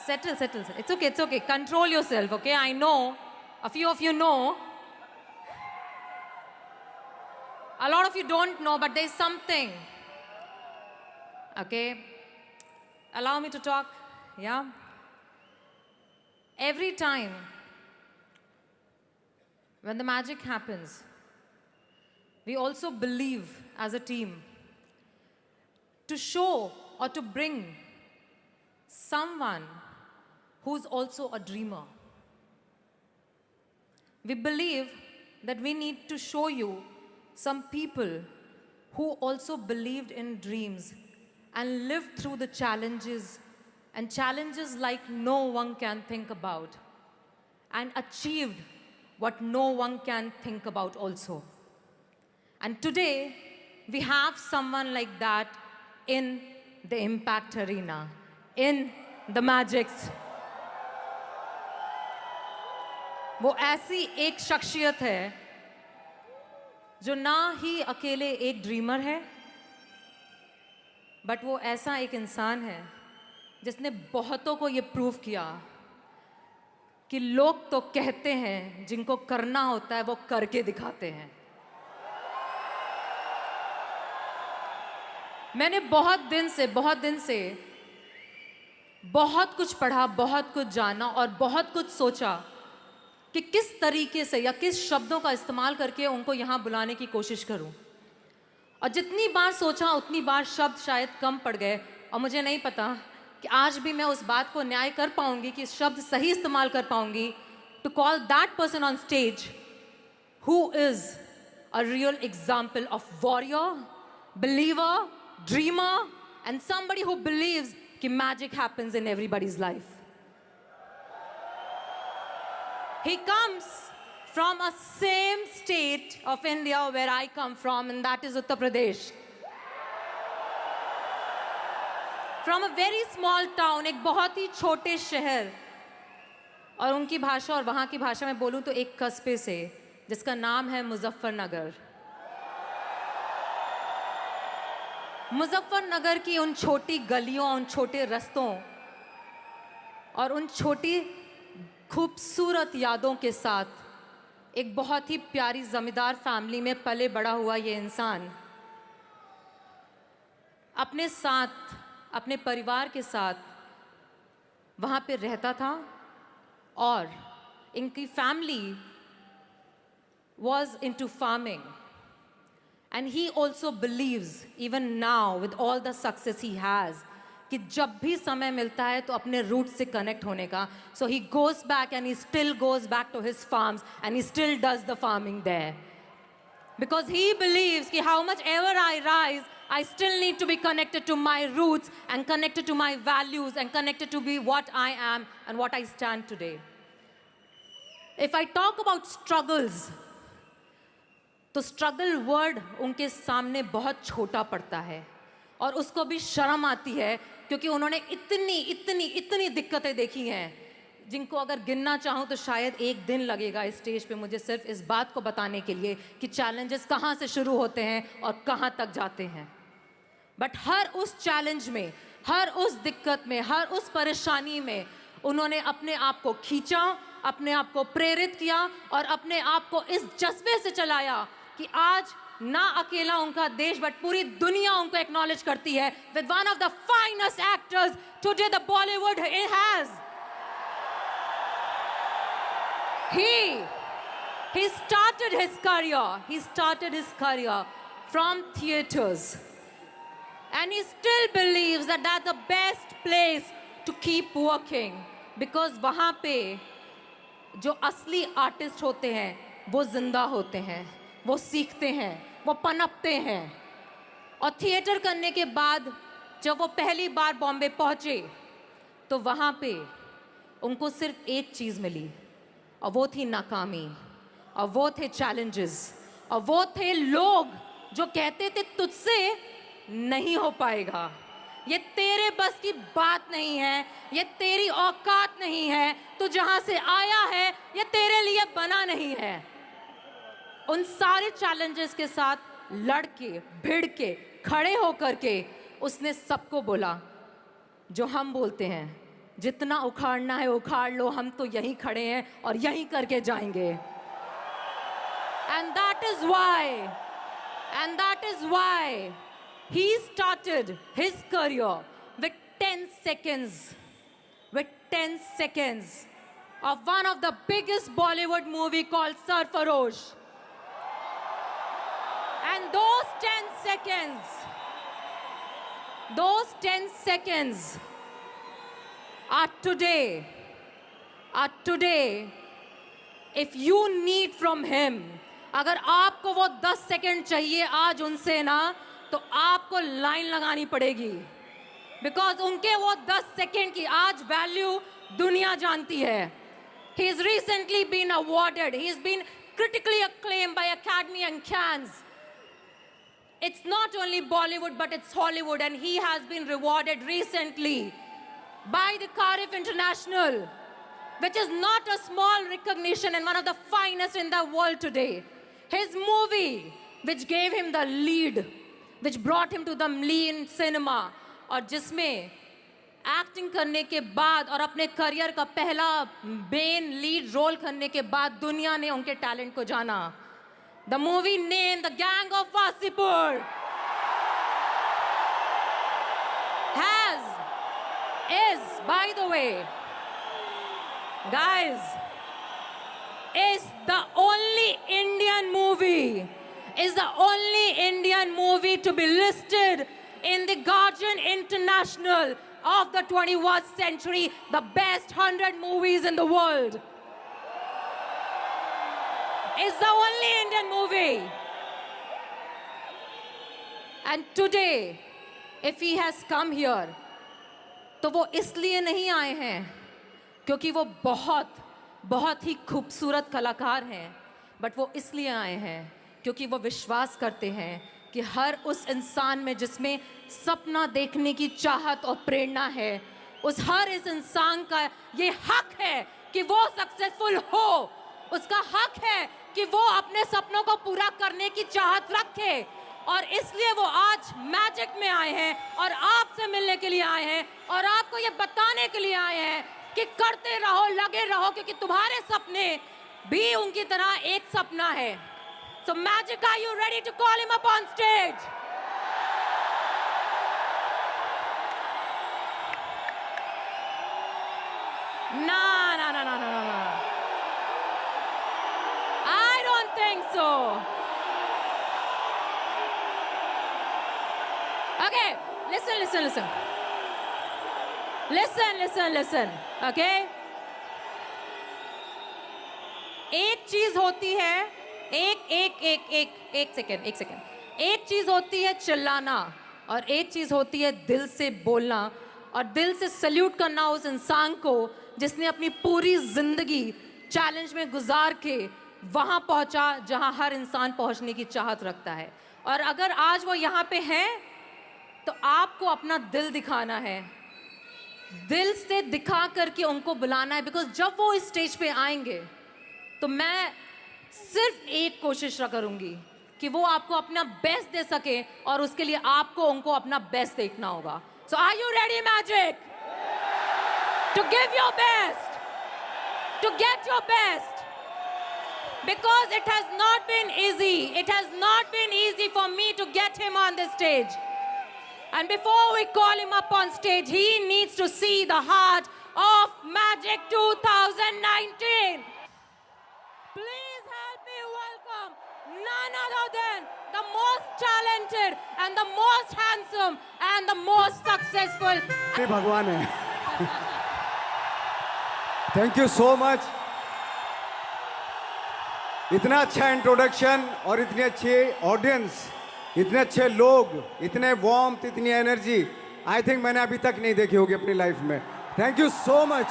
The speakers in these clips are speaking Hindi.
Settle, settle. It's okay, it's okay. Control yourself, okay? I know, a few of you know. A lot of you don't know, but there's something. Okay? Allow me to talk, yeah? Every time when the magic happens, we also believe as a team to show or to bring someone who's also a dreamer. We believe that we need to show you some people who also believed in dreams and lived through the challenges, and challenges like no one can think about, and achieved what no one can think about also. And today, we have someone like that in the Impact Arena, in the Magics. वो ऐसी एक शख्सियत है जो ना ही अकेले एक ड्रीमर है, बट वो ऐसा एक इंसान है जिसने बहुतों को ये प्रूव किया कि लोग तो कहते हैं, जिनको करना होता है वो करके दिखाते हैं। मैंने बहुत दिन से बहुत कुछ पढ़ा, बहुत कुछ जाना और बहुत कुछ सोचा कि किस तरीके से या किस शब्दों का इस्तेमाल करके उनको यहाँ बुलाने की कोशिश करूं। और जितनी बार सोचा उतनी बार शब्द शायद कम पड़ गए, और मुझे नहीं पता कि आज भी मैं उस बात को न्याय कर पाऊंगी कि शब्द सही इस्तेमाल कर पाऊंगी to call that person on stage who is a real example of warrior, believer, dreamer and somebody who believes कि magic happens in everybody's life. He comes from a same state of India where I come from, and that is Uttar Pradesh. From a very small town, एक बहुत ही छोटे शहर, और उनकी भाषा और वहाँ की भाषा में बोलूँ तो एक कस्बे से जिसका नाम है मुजफ्फरनगर। मुजफ्फरनगर की उन छोटी गलियों, उन छोटे रास्तों और उन छोटी खूबसूरत यादों के साथ एक बहुत ही प्यारी जमींदार फैमिली में पले बड़ा हुआ ये इंसान अपने साथ, अपने परिवार के साथ वहाँ पे रहता था, और इनकी family was into farming, and he also believes even now with all the success he has कि जब भी समय मिलता है तो अपने रूट से कनेक्ट होने का, so he goes back and he still goes back to his farms and he still does the farming there because he believes कि how much ever I rise, I still need to be connected to my roots and connected to my values and connected to be what I am and what I stand today. If I talk about struggles, तो स्ट्रगल वर्ड उनके सामने बहुत छोटा पड़ता है और उसको भी शर्म आती है क्योंकि उन्होंने इतनी दिक्कतें देखी हैं जिनको अगर गिनना चाहूँ तो शायद एक दिन लगेगा इस स्टेज पे मुझे सिर्फ इस बात को बताने के लिए कि चैलेंजेस कहाँ से शुरू होते हैं और कहाँ तक जाते हैं। बट हर उस चैलेंज में, हर उस दिक्कत में, हर उस परेशानी में उन्होंने अपने आप को खींचा, अपने आप को प्रेरित किया और अपने आप को इस जज्बे से चलाया कि आज ना अकेला उनका देश बट पूरी दुनिया उनको एक्नॉलेज करती है with one of the finest actors today the Bollywood has. He started his career from theaters, and he still believes that that's the best place to keep working because वहाँ पे जो असली आर्टिस्ट होते हैं वो जिंदा होते हैं, वो सीखते हैं, वो पनपते हैं। और थिएटर करने के बाद जब वो पहली बार बॉम्बे पहुंचे तो वहाँ पे उनको सिर्फ एक चीज़ मिली और वो थी नाकामी, और वो थे चैलेंजेस, और वो थे लोग जो कहते थे तुझसे नहीं हो पाएगा, ये तेरे बस की बात नहीं है, ये तेरी औकात नहीं है, तू जहाँ से आया है ये तेरे लिए बना नहीं है। उन सारे चैलेंजेस के साथ लड़ के, भिड़ के, खड़े होकर के उसने सबको बोला जो हम बोलते हैं जितना उखाड़ना है उखाड़ लो, हम तो यहीं खड़े हैं और यहीं करके जाएंगे। And that is why he started his career with 10 seconds, with 10 seconds of one of the biggest Bollywood movie called Sarfarosh. And those 10 seconds are today, if you need from him, अगर आपको वो 10 सेकंड चाहिए आज उनसे ना, तो आपको लाइन लगानी पड़ेगी, बिकॉज उनके वो 10 सेकंड की आज वैल्यू दुनिया जानती है। He has recently been awarded, he has been critically acclaimed by Academy and Cannes. It's not only Bollywood but it's Hollywood, and he has been rewarded recently by the Cardiff International, which is not a small recognition and one of the finest in the world today. His movie, which gave him the lead, which brought him to the lean cinema, और जिसमें एक्टिंग करने के बाद और अपने करियर का पहला मेन लीड रोल करने के बाद दुनिया ने उनके टैलेंट को जाना। The movie named The Gang of Wasipur is, by the way, guys, is the only Indian movie to be listed in the Guardian International of the 21st century, the best 100 movies in the world. It's the only Indian movie. And today, if he has come here, तो वो इसलिए नहीं आए हैं क्योंकि वो बहुत ही खूबसूरत कलाकार हैं, बट वो इसलिए आए हैं क्योंकि वो विश्वास करते हैं कि हर उस इंसान में जिसमें सपना देखने की चाहत और प्रेरणा है, उस हर इस इंसान का ये हक है कि वो सक्सेसफुल हो, उसका हक है कि वो अपने सपनों को पूरा करने की चाहत रखे। और इसलिए वो आज मैजिक में आए हैं और आपसे मिलने के लिए आए हैं और आपको ये बताने के लिए आए हैं कि करते रहो, लगे रहो, क्योंकि तुम्हारे सपने भी उनकी तरह एक सपना है। So Magic, are you ready to call him up on stage? No. I don't think so. Okay, listen. Okay? एक चीज होती है, एक सेकेंड। एक चीज होती है चिल्लाना और एक चीज होती है दिल से बोलना और दिल से सल्यूट करना उस इंसान को जिसने अपनी पूरी जिंदगी चैलेंज में गुजार के वहां पहुंचा जहां हर इंसान पहुंचने की चाहत रखता है। और अगर आज वो यहाँ पे हैं तो आपको अपना दिल दिखाना है, दिल से दिखा करके उनको बुलाना है, बिकॉज जब वो इस स्टेज पे आएंगे तो मैं सिर्फ एक कोशिश करूंगी कि वो आपको अपना बेस्ट दे सके और उसके लिए आपको उनको अपना बेस्ट देखना होगा। So are you ready magic to give your best, to get your best? Because it has not been easy for me to get him on the stage. And before we call him up on stage, he needs to see the heart of Magic 2019. Please help me welcome none other than the most talented and the most handsome and the most successful. हे भगवान है। Thank you so much. इतना अच्छा इंट्रोडक्शन और इतनी अच्छी ऑडियंस, इतने अच्छे लोग, इतने वार्मथ, इतनी एनर्जी आई थिंक मैंने अभी तक नहीं देखी होगी अपनी लाइफ में। Thank you so much.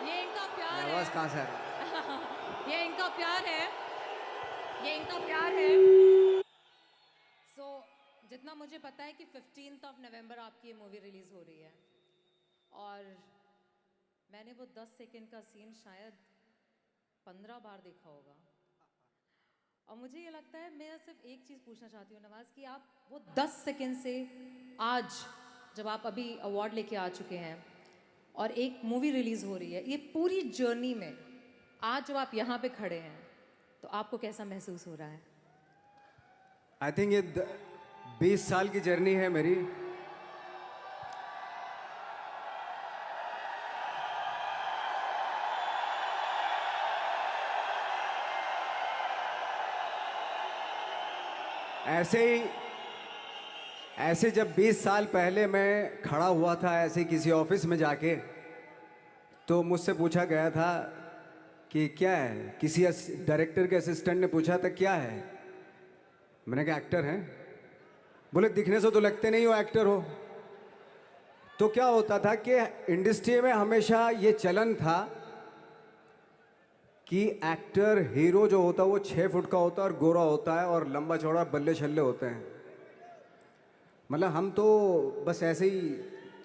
ये इनका प्यार है। आवाज कहाँ से आ रही है? ये इनका प्यार है। सो जितना मुझे पता है कि 15th of November आपकी ये मूवी रिलीज हो रही है और मैंने वो 10 सेकंड का सीन शायद 15 बार देखा होगा। और मुझे ये लगता है, मैं सिर्फ एक चीज़ पूछना चाहती हूँ नवाज, कि आप वो 10 सेकंड से आज, जब आप अभी अवार्ड लेके आ चुके हैं और एक मूवी रिलीज हो रही है, ये पूरी जर्नी में आज जब आप यहाँ पे खड़े हैं तो आपको कैसा महसूस हो रहा है? आई थिंक ये 20 साल की जर्नी है मेरी। ऐसे जब 20 साल पहले मैं खड़ा हुआ था ऐसे किसी ऑफिस में जाके, तो मुझसे पूछा गया था कि क्या है, किसी डायरेक्टर के असिस्टेंट ने पूछा था क्या है, मैंने कहा एक्टर हैं। बोले दिखने से तो लगते नहीं हो एक्टर हो। तो क्या होता था कि इंडस्ट्री में हमेशा ये चलन था कि एक्टर हीरो जो होता है वो 6 फुट का होता है और गोरा होता है और लंबा चौड़ा बल्ले छल्ले होते हैं। मतलब हम तो बस ऐसे ही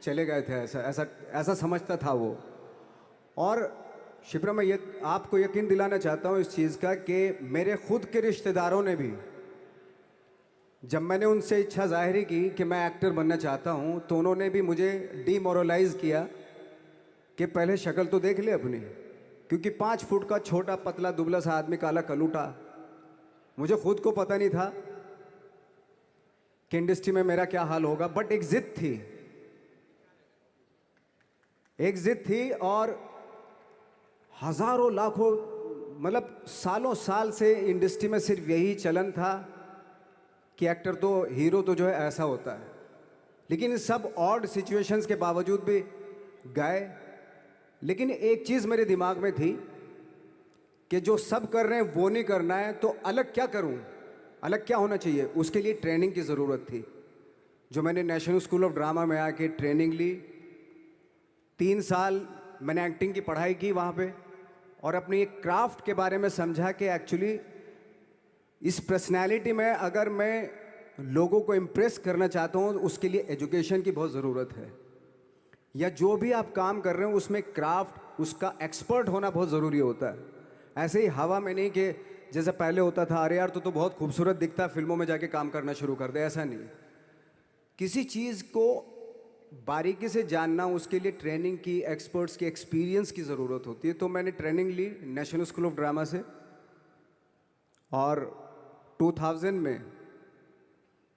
चले गए थे, ऐसा ऐसा ऐसा समझता था वो। और शिप्रा, मैं ये आपको यकीन दिलाना चाहता हूँ इस चीज़ का कि मेरे खुद के रिश्तेदारों ने भी, जब मैंने उनसे इच्छा जाहिर की कि मैं एक्टर बनना चाहता हूँ, तो उन्होंने भी मुझे डीमोरलाइज किया कि पहले शक्ल तो देख ले अपनी, क्योंकि 5 फुट का छोटा पतला दुबला सा आदमी, काला कलूटा। मुझे खुद को पता नहीं था कि इंडस्ट्री में मेरा क्या हाल होगा, बट एक जिद थी, एक जिद थी। और हजारों लाखों, मतलब सालों साल से इंडस्ट्री में सिर्फ यही चलन था कि एक्टर तो, हीरो तो जो है ऐसा होता है। लेकिन इन सब ऑड सिचुएशंस के बावजूद भी गए। लेकिन एक चीज़ मेरे दिमाग में थी कि जो सब कर रहे हैं वो नहीं करना है, तो अलग क्या करूं, अलग क्या होना चाहिए। उसके लिए ट्रेनिंग की ज़रूरत थी, जो मैंने नेशनल स्कूल ऑफ ड्रामा में आके ट्रेनिंग ली। 3 साल मैंने एक्टिंग की पढ़ाई की वहाँ पे, और अपनी एक क्राफ्ट के बारे में समझा कि एक्चुअली इस पर्सनैलिटी में अगर मैं लोगों को इम्प्रेस करना चाहता हूँ, उसके लिए एजुकेशन की बहुत ज़रूरत है। या जो भी आप काम कर रहे हो उसमें क्राफ्ट, उसका एक्सपर्ट होना बहुत ज़रूरी होता है। ऐसे ही हवा में नहीं कि जैसे पहले होता था, अरे यार तो बहुत खूबसूरत दिखता है, फिल्मों में जाके काम करना शुरू कर दे, ऐसा नहीं। किसी चीज़ को बारीकी से जानना, उसके लिए ट्रेनिंग की, एक्सपर्ट्स की, एक्सपीरियंस की ज़रूरत होती है। तो मैंने ट्रेनिंग ली नेशनल स्कूल ऑफ ड्रामा से, और 2000 में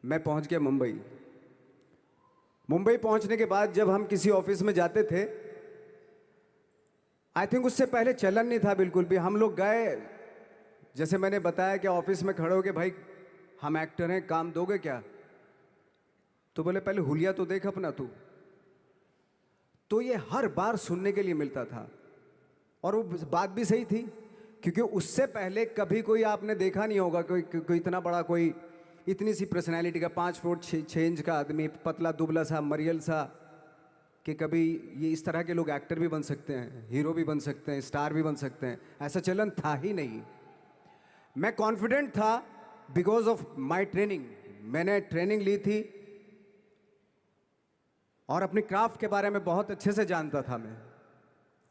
मैं पहुंच गया मुंबई। मुंबई पहुंचने के बाद जब हम किसी ऑफिस में जाते थे, आई थिंक उससे पहले चलन नहीं था बिल्कुल भी। हम लोग गए, जैसे मैंने बताया कि ऑफिस में खड़े हो के, भाई हम एक्टर हैं, काम दोगे क्या? तो बोले पहले हुलिया तो देख अपना तू। तो ये हर बार सुनने के लिए मिलता था, और वो बात भी सही थी, क्योंकि उससे पहले कभी कोई आपने देखा नहीं होगा कोई इतना बड़ा, कोई इतनी सी पर्सनैलिटी का 5 फुट 6 इंच का आदमी, पतला दुबला सा मरियल सा, कि कभी ये इस तरह के लोग एक्टर भी बन सकते हैं, हीरो भी बन सकते हैं, स्टार भी बन सकते हैं। ऐसा चलन था ही नहीं। मैं कॉन्फिडेंट था बिकॉज ऑफ माई ट्रेनिंग। मैंने ट्रेनिंग ली थी और अपनी क्राफ्ट के बारे में बहुत अच्छे से जानता था मैं,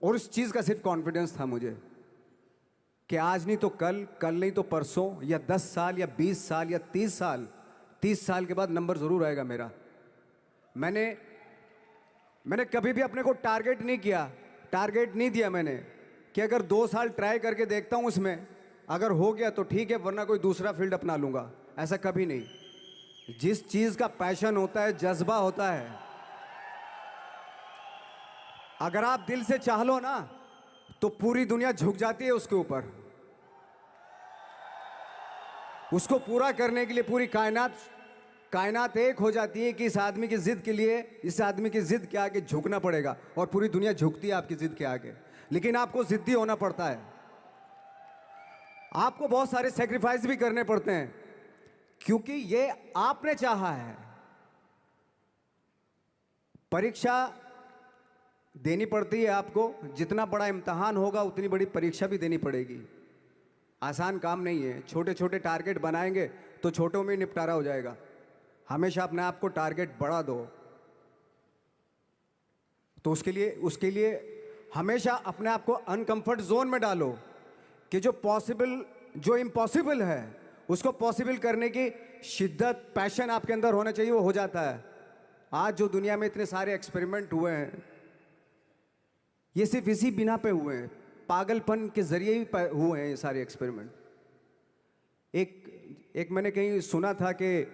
और उस चीज़ का सिर्फ कॉन्फिडेंस था मुझे कि आज नहीं तो कल, कल नहीं तो परसों, या 10 साल या 20 साल या 30 साल, 30 साल के बाद नंबर ज़रूर आएगा मेरा। मैंने कभी भी अपने को टारगेट नहीं किया, टारगेट नहीं दिया मैंने कि अगर 2 साल ट्राई करके देखता हूँ, उसमें अगर हो गया तो ठीक है, वरना कोई दूसरा फील्ड अपना लूँगा। ऐसा कभी नहीं। जिस चीज़ का पैशन होता है, जज्बा होता है, अगर आप दिल से चाह लो ना, तो पूरी दुनिया झुक जाती है उसके ऊपर। उसको पूरा करने के लिए पूरी कायनात एक हो जाती है कि इस आदमी की जिद के लिए, इस आदमी की जिद के आगे झुकना पड़ेगा, और पूरी दुनिया झुकती है आपकी जिद के आगे। लेकिन आपको जिद्दी होना पड़ता है, आपको बहुत सारे सेक्रीफाइस भी करने पड़ते हैं, क्योंकि ये आपने चाहा है। परीक्षा देनी पड़ती है आपको, जितना बड़ा इम्तहान होगा उतनी बड़ी परीक्षा भी देनी पड़ेगी। आसान काम नहीं है। छोटे छोटे टारगेट बनाएंगे तो छोटों में निपटारा हो जाएगा। हमेशा अपने आप को टारगेट बढ़ा दो। तो उसके लिए हमेशा अपने आप को अनकंफर्ट जोन में डालो कि जो इम्पॉसिबल है उसको पॉसिबल करने की शिद्दत, पैशन आपके अंदर होना चाहिए, वो हो जाता है। आज जो दुनिया में इतने सारे एक्सपेरिमेंट हुए हैं, ये सिर्फ इसी बिना पे हुए हैं, पागलपन के जरिए ही हुए हैं ये सारे एक्सपेरिमेंट। एक मैंने कहीं सुना था कि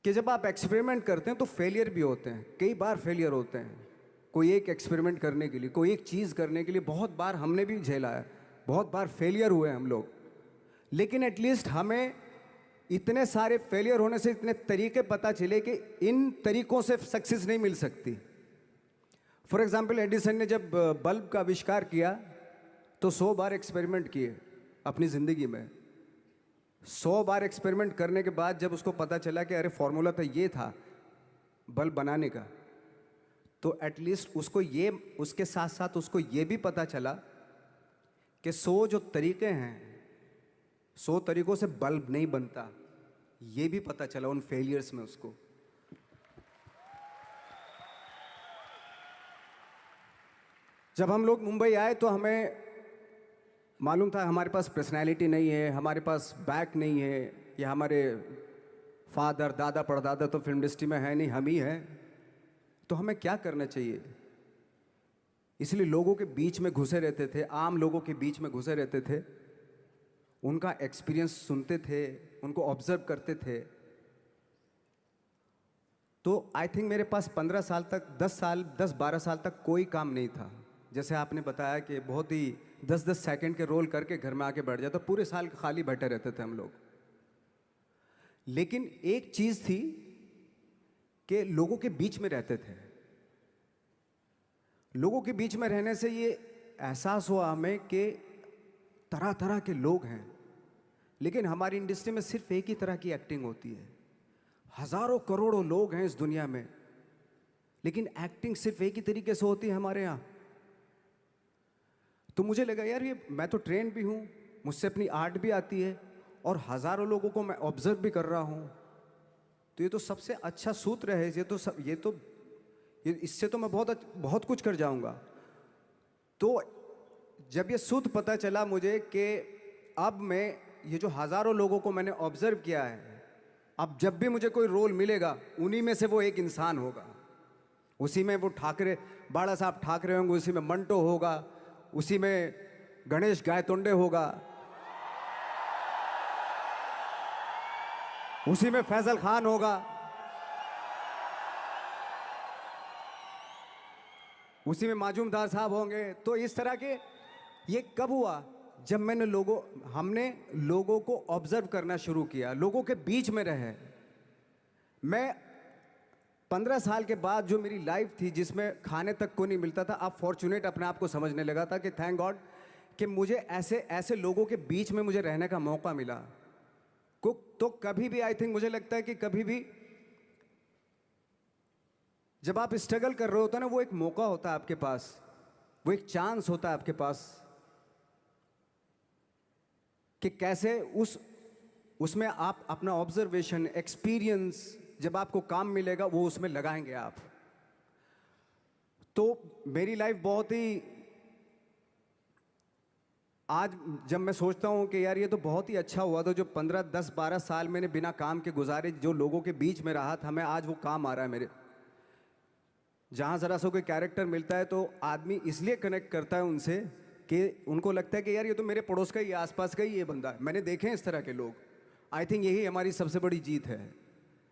जब आप एक्सपेरिमेंट करते हैं तो फेलियर भी होते हैं, कई बार फेलियर होते हैं। कोई एक एक्सपेरिमेंट करने के लिए, कोई एक चीज़ करने के लिए बहुत बार हमने भी झेला है, बहुत बार फेलियर हुए हम लोग। लेकिन एटलीस्ट हमें इतने सारे फेलियर होने से इतने तरीके पता चले कि इन तरीकों से सक्सेस नहीं मिल सकती। फॉर एग्जाम्पल, एडिसन ने जब बल्ब का आविष्कार किया तो 100 बार एक्सपेरिमेंट किए अपनी ज़िंदगी में। 100 बार एक्सपेरिमेंट करने के बाद जब उसको पता चला कि अरे फॉर्मूला तो ये था बल्ब बनाने का, तो एटलीस्ट उसके साथ साथ उसको ये भी पता चला कि 100 जो तरीके हैं, 100 तरीकों से बल्ब नहीं बनता, ये भी पता चला उन फेलियर्स में उसको। जब हम लोग मुंबई आए तो हमें मालूम था हमारे पास पर्सनैलिटी नहीं है, हमारे पास बैक नहीं है, या हमारे फादर, दादा, परदादा तो फिल्म इंडस्ट्री में है नहीं, हम ही हैं। तो हमें क्या करना चाहिए? इसलिए लोगों के बीच में घुसे रहते थे, आम लोगों के बीच में घुसे रहते थे, उनका एक्सपीरियंस सुनते थे, उनको ऑब्जर्व करते थे। तो आई थिंक मेरे पास 15 साल तक, 10-12 साल तक कोई काम नहीं था। जैसे आपने बताया कि बहुत ही 10-10 सेकंड के रोल करके घर में आके बैठ जाता, पूरे साल खाली बैठे रहते थे हम लोग। लेकिन एक चीज़ थी कि लोगों के बीच में रहते थे। लोगों के बीच में रहने से ये एहसास हुआ हमें कि तरह तरह के लोग हैं, लेकिन हमारी इंडस्ट्री में सिर्फ एक ही तरह की एक्टिंग होती है। हजारों करोड़ों लोग हैं इस दुनिया में, लेकिन एक्टिंग सिर्फ एक ही तरीके से होती है हमारे यहाँ। तो मुझे लगा यार, ये मैं तो ट्रेन भी हूँ, मुझसे अपनी आर्ट भी आती है, और हजारों लोगों को मैं ऑब्जर्व भी कर रहा हूँ, तो ये तो सबसे अच्छा सूत्र है। इससे तो मैं बहुत कुछ कर जाऊँगा। तो जब ये सूत्र पता चला मुझे कि अब मैं ये जो हजारों लोगों को मैंने ऑब्जर्व किया है, अब जब भी मुझे कोई रोल मिलेगा उन्हीं में से वो एक इंसान होगा। उसी में वो बाला साहब ठाकरे होंगे, उसी में मंटो होगा, उसी में गणेश गायतोंडे होगा, उसी में फैजल खान होगा, उसी में माजूमदार साहब होंगे। तो इस तरह के, ये कब हुआ? जब हमने लोगों को ऑब्जर्व करना शुरू किया, लोगों के बीच में रहे। मैं 15 साल के बाद जो मेरी लाइफ थी, जिसमें खाने तक को नहीं मिलता था, अब फॉर्चुनेट अपने आप को समझने लगा था कि थैंक गॉड कि मुझे ऐसे लोगों के बीच में मुझे रहने का मौका मिला। तो कभी भी, आई थिंक मुझे लगता है कि कभी भी जब आप स्ट्रगल कर रहे होते हैं ना, वो एक मौका होता है आपके पास, वो एक चांस होता है आपके पास कि कैसे उसमें आप अपना ऑब्जर्वेशन, एक्सपीरियंस, जब आपको काम मिलेगा वो उसमें लगाएंगे आप। तो मेरी लाइफ बहुत ही, आज जब मैं सोचता हूँ कि यार ये तो बहुत ही अच्छा हुआ था जो 15, 10, 12 साल मैंने बिना काम के गुजारे, जो लोगों के बीच में रहा था, मैं आज वो काम आ रहा है मेरे। जहाँ ज़रा सा कोई कैरेक्टर मिलता है तो आदमी इसलिए कनेक्ट करता है उनसे कि उनको लगता है कि यार ये तो मेरे पड़ोस का ही, आसपास का ही ये बंदा है। मैंने देखे हैं इस तरह के लोग। आई थिंक यही हमारी सबसे बड़ी जीत है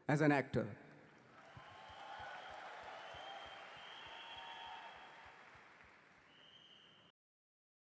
एज एन एक्टर।